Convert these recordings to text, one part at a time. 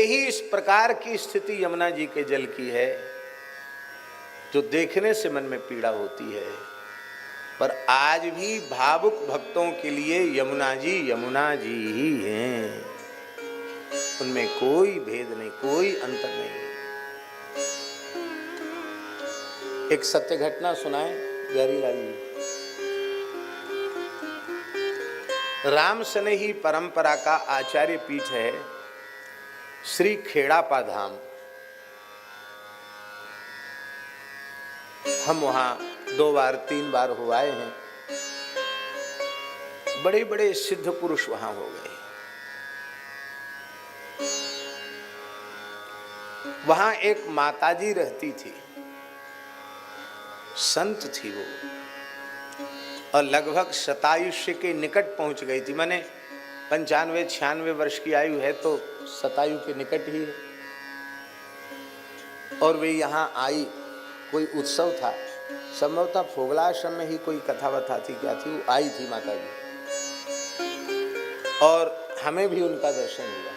ही इस प्रकार की स्थिति यमुना जी के जल की है जो देखने से मन में पीड़ा होती है, पर आज भी भावुक भक्तों के लिए यमुना जी ही हैं। उनमें कोई भेद नहीं, कोई अंतर नहीं। एक सत्य घटना सुनाए बिहारीलाल जी। राम सनेही परंपरा का आचार्य पीठ है श्री खेड़ापा धाम। हम वहां 2 बार 3 बार हो आए हैं। बड़े बड़े सिद्ध पुरुष वहां हो गए। वहां एक माताजी रहती थी, संत थी वो, और लगभग शतायुष्य के निकट पहुंच गई थी। माने 95-96 वर्ष की आयु है तो शतायु के निकट ही है। और वे यहाँ आई, कोई उत्सव था, संभवतः फोगलाश्रम में ही कोई कथा वथा थी, क्या थी, वो आई थी माता जी, और हमें भी उनका दर्शन हुआ।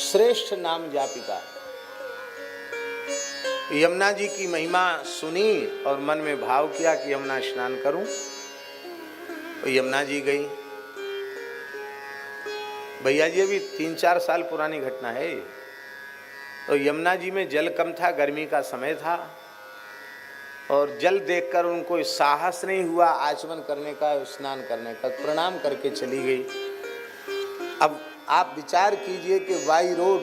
श्रेष्ठ नाम जापिका। यमुना जी की महिमा सुनी और मन में भाव किया कि यमुना स्नान करूं, तो यमुना जी गई। भैया जी अभी 3-4 साल पुरानी घटना है। तो यमुना जी में जल कम था, गर्मी का समय था, और जल देखकर उनको साहस नहीं हुआ आचमन करने का, स्नान करने का। प्रणाम करके चली गई। अब आप विचार कीजिए कि वाई रोड,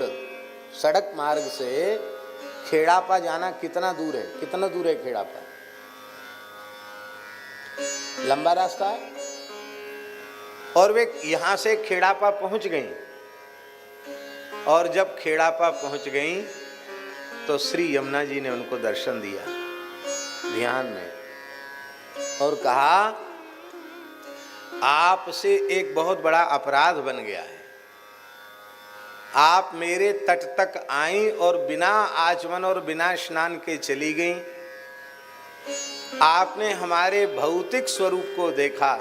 सड़क मार्ग से खेड़ापा जाना कितना दूर है। कितना दूर है खेड़ापा? लंबा रास्ता है। और वे यहां से खेड़ापा पहुंच गई, और जब खेड़ापा पहुंच गई तो श्री यमुना जी ने उनको दर्शन दिया ध्यान में, और कहा आपसे एक बहुत बड़ा अपराध बन गया है। आप मेरे तट तक आई और बिना आचमन और बिना स्नान के चली गई। आपने हमारे भौतिक स्वरूप को देखा,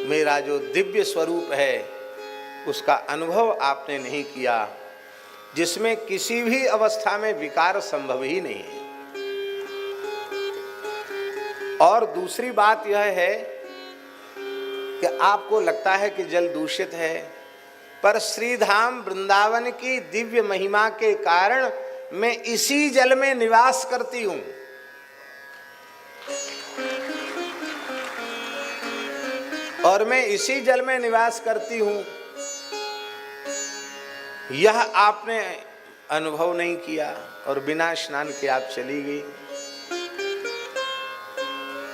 मेरा जो दिव्य स्वरूप है उसका अनुभव आपने नहीं किया, जिसमें किसी भी अवस्था में विकार संभव ही नहीं है। और दूसरी बात यह है कि आपको लगता है कि जल दूषित है, पर श्रीधाम वृंदावन की दिव्य महिमा के कारण मैं इसी जल में निवास करती हूं। और मैं इसी जल में निवास करती हूं, यह आपने अनुभव नहीं किया, और बिना स्नान के आप चली गई।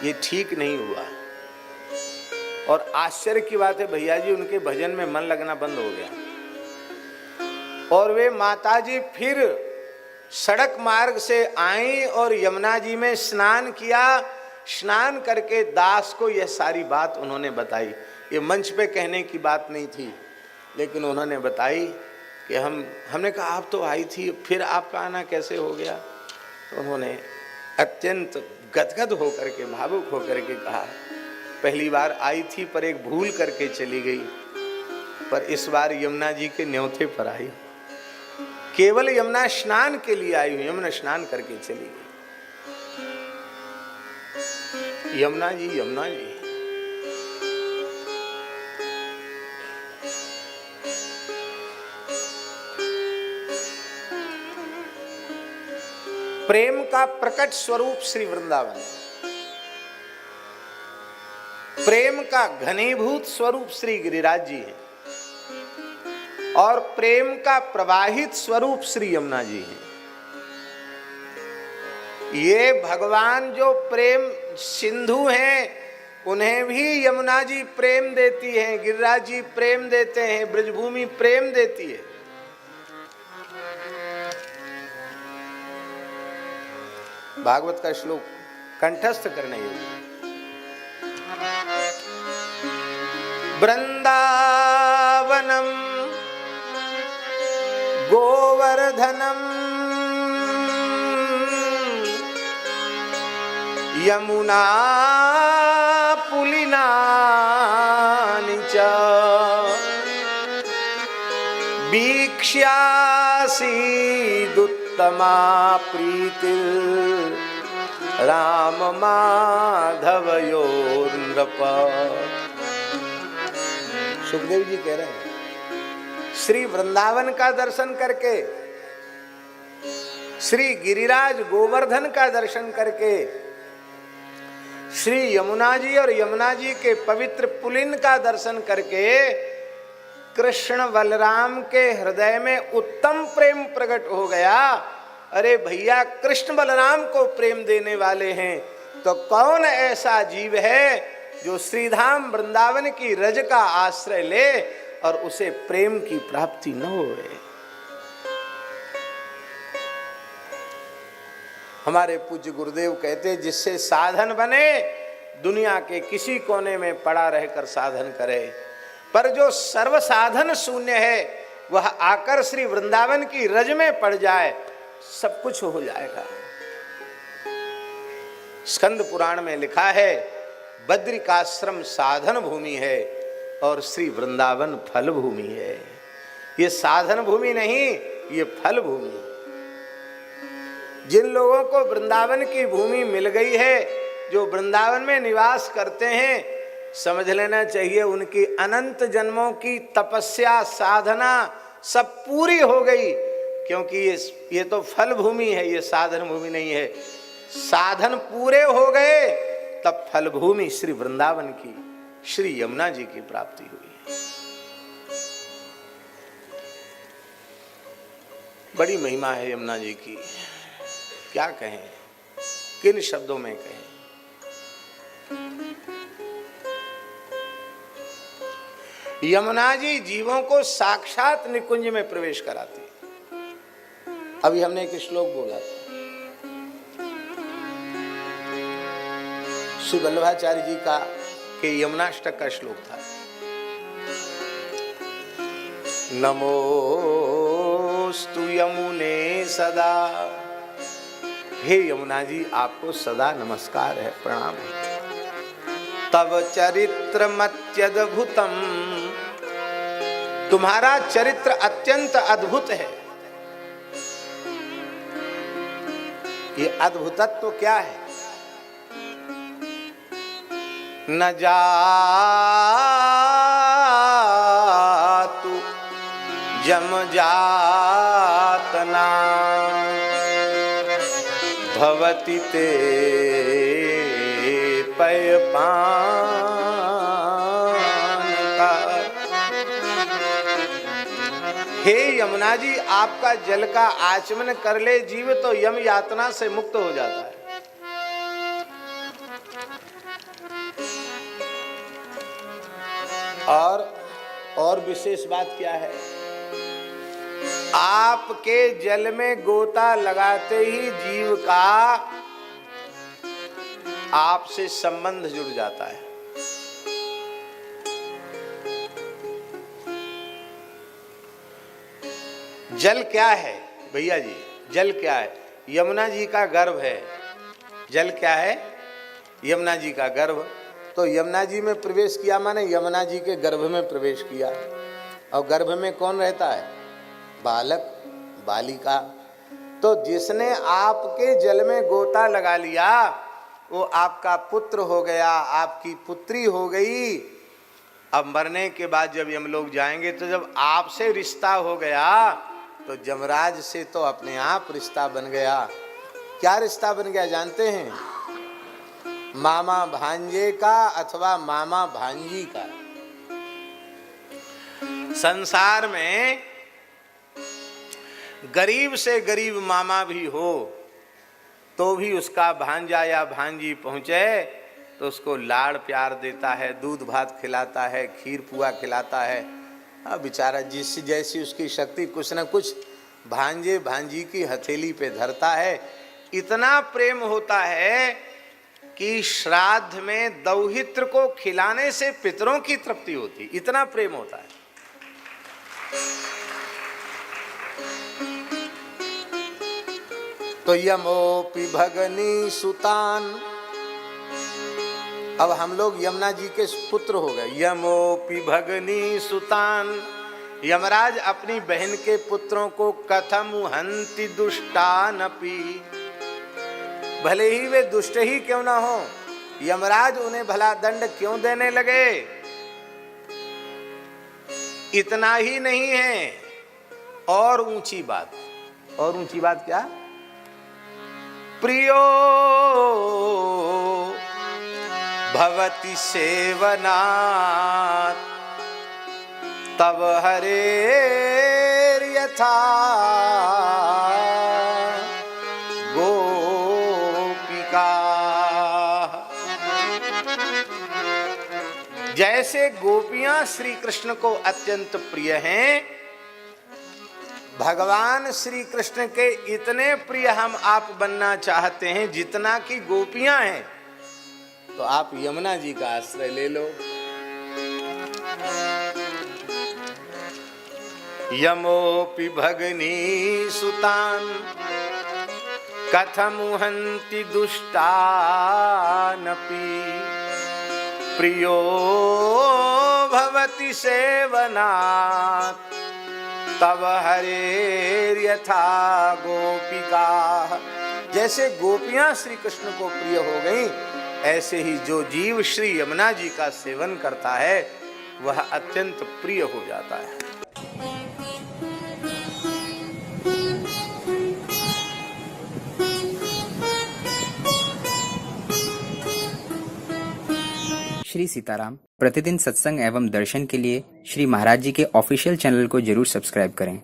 ये ठीक नहीं हुआ। और आश्चर्य की बात है भैया जी, उनके भजन में मन लगना बंद हो गया, और वे माताजी फिर सड़क मार्ग से आई और यमुना जी में स्नान किया। स्नान करके दास को यह सारी बात उन्होंने बताई। ये मंच पे कहने की बात नहीं थी, लेकिन उन्होंने बताई कि हमने कहा आप तो आई थी, फिर आपका आना कैसे हो गया? तो उन्होंने अत्यंत गदगद होकर के, भावुक होकर के कहा, पहली बार आई थी पर एक भूल करके चली गई, पर इस बार यमुना जी के न्योते पर आई। केवल यमुना स्नान के लिए आई हूं, यमुना स्नान करके चली गई। यमुना जी, यमुना जी। प्रेम का प्रकट स्वरूप श्री वृंदावन है। प्रेम का घनीभूत स्वरूप श्री गिरिराज जी है, और प्रेम का प्रवाहित स्वरूप श्री यमुना जी है। ये भगवान जो प्रेम सिंधु हैं, उन्हें भी यमुना जी प्रेम देती हैं, गिरिराज जी प्रेम देते हैं, ब्रजभूमि प्रेम देती है। भागवत का श्लोक कंठस्थ करने योग्य। वृंदावनम गोवर्धनम यमुना पुलिनानि च वीक्ष्यासीदुत्तमा प्रीतिर् राम माधवयोर्नृप। सुखदेव जी कह रहे हैं श्री वृंदावन का दर्शन करके, श्री गिरिराज गोवर्धन का दर्शन करके, श्री यमुना जी और यमुना जी के पवित्र पुलिन का दर्शन करके कृष्ण बलराम के हृदय में उत्तम प्रेम प्रकट हो गया। अरे भैया, कृष्ण बलराम को प्रेम देने वाले हैं तो कौन ऐसा जीव है जो श्रीधाम वृंदावन की रज का आश्रय ले और उसे प्रेम की प्राप्ति न होए। हमारे पूज्य गुरुदेव कहते जिससे साधन बने दुनिया के किसी कोने में पड़ा रहकर साधन करे, पर जो सर्व साधन शून्य है वह आकर श्री वृंदावन की रज में पड़ जाए, सब कुछ हो जाएगा। स्कंद पुराण में लिखा है बद्रिकाश्रम साधन भूमि है और श्री वृंदावन फल भूमि है। ये साधन भूमि नहीं, ये फल भूमि। जिन लोगों को वृंदावन की भूमि मिल गई है, जो वृंदावन में निवास करते हैं, समझ लेना चाहिए उनकी अनंत जन्मों की तपस्या साधना सब पूरी हो गई, क्योंकि ये तो फल भूमि है, ये साधन भूमि नहीं है। साधन पूरे हो गए तब फल भूमि श्री वृंदावन की, श्री यमुना जी की प्राप्ति हुई। बड़ी महिमा है यमुना जी की, क्या कहें, किन शब्दों में कहें। यमुना जी जीवों को साक्षात निकुंज में प्रवेश कराती। अभी हमने एक श्लोक बोला था, श्री वल्लभाचार्य जी का के यमुनाष्टक का श्लोक था, नमोस्तु यमुने सदा। हे यमुना जी, आपको सदा नमस्कार है, प्रणाम है। तव चरित्रमत्यद्भुतम, तुम्हारा चरित्र अत्यंत अद्भुत है। ये अद्भुतत्व क्या है? न जातु जम जातना भवति ते पयपानता। हे यमुना जी, आपका जल का आचमन कर ले जीव तो यम यातना से मुक्त हो जाता है। और विशेष बात क्या है? आपके जल में गोता लगाते ही जीव का आपसे संबंध जुड़ जाता है। जल क्या है भैया जी? जल क्या है? यमुना जी का गर्भ है। जल क्या है? यमुना जी का गर्भ। तो यमुना जी में प्रवेश किया माने यमुना जी के गर्भ में प्रवेश किया। और गर्भ में कौन रहता है? बालक, बालिका। तो जिसने आपके जल में गोता लगा लिया वो आपका पुत्र हो गया, आपकी पुत्री हो गई। अब मरने के बाद जब हम लोग जाएंगे तो जब आपसे रिश्ता हो गया तो जमराज से तो अपने आप रिश्ता बन गया। क्या रिश्ता बन गया जानते हैं? मामा भांजे का अथवा मामा भांजी का। संसार में गरीब से गरीब मामा भी हो तो भी उसका भांजा या भांजी पहुंचे तो उसको लाड़ प्यार देता है, दूध भात खिलाता है, खीर पुआ खिलाता है। अब बेचारा जिससे जैसी उसकी शक्ति कुछ न कुछ भांजे भांजी की हथेली पे धरता है। इतना प्रेम होता है कि श्राद्ध में दौहित्र को खिलाने से पितरों की तृप्ति होती, इतना प्रेम होता है। तो यमोपि भगनी सुतान, अब हम लोग यमुना जी के पुत्र हो गए। यमोपि भगनी सुतान यमराज अपनी बहन के पुत्रों को कथम हंति दुष्टानपि, भले ही वे दुष्ट ही क्यों ना हो, यमराज उन्हें भला दंड क्यों देने लगे। इतना ही नहीं है, और ऊंची बात, और ऊंची बात क्या? प्रियो भवति सेवनात् तव हरेर् यथा गोपिका। जैसे गोपियां श्री कृष्ण को अत्यंत प्रिय हैं, भगवान श्री कृष्ण के इतने प्रिय हम आप बनना चाहते हैं जितना कि गोपियां हैं, तो आप यमुना जी का आश्रय ले लो। यमोपि भगनी सुतान कथमुहन्ति दुष्टानपि, प्रियो भवति सेवनात् तव हरेर्यथा गोपिका। जैसे गोपियां श्री कृष्ण को प्रिय हो गईं, ऐसे ही जो जीव श्री यमुना जी का सेवन करता है वह अत्यंत प्रिय हो जाता है। श्री सीताराम प्रतिदिन सत्संग एवं दर्शन के लिए श्री महाराज जी के ऑफिशियल चैनल को जरूर सब्सक्राइब करें।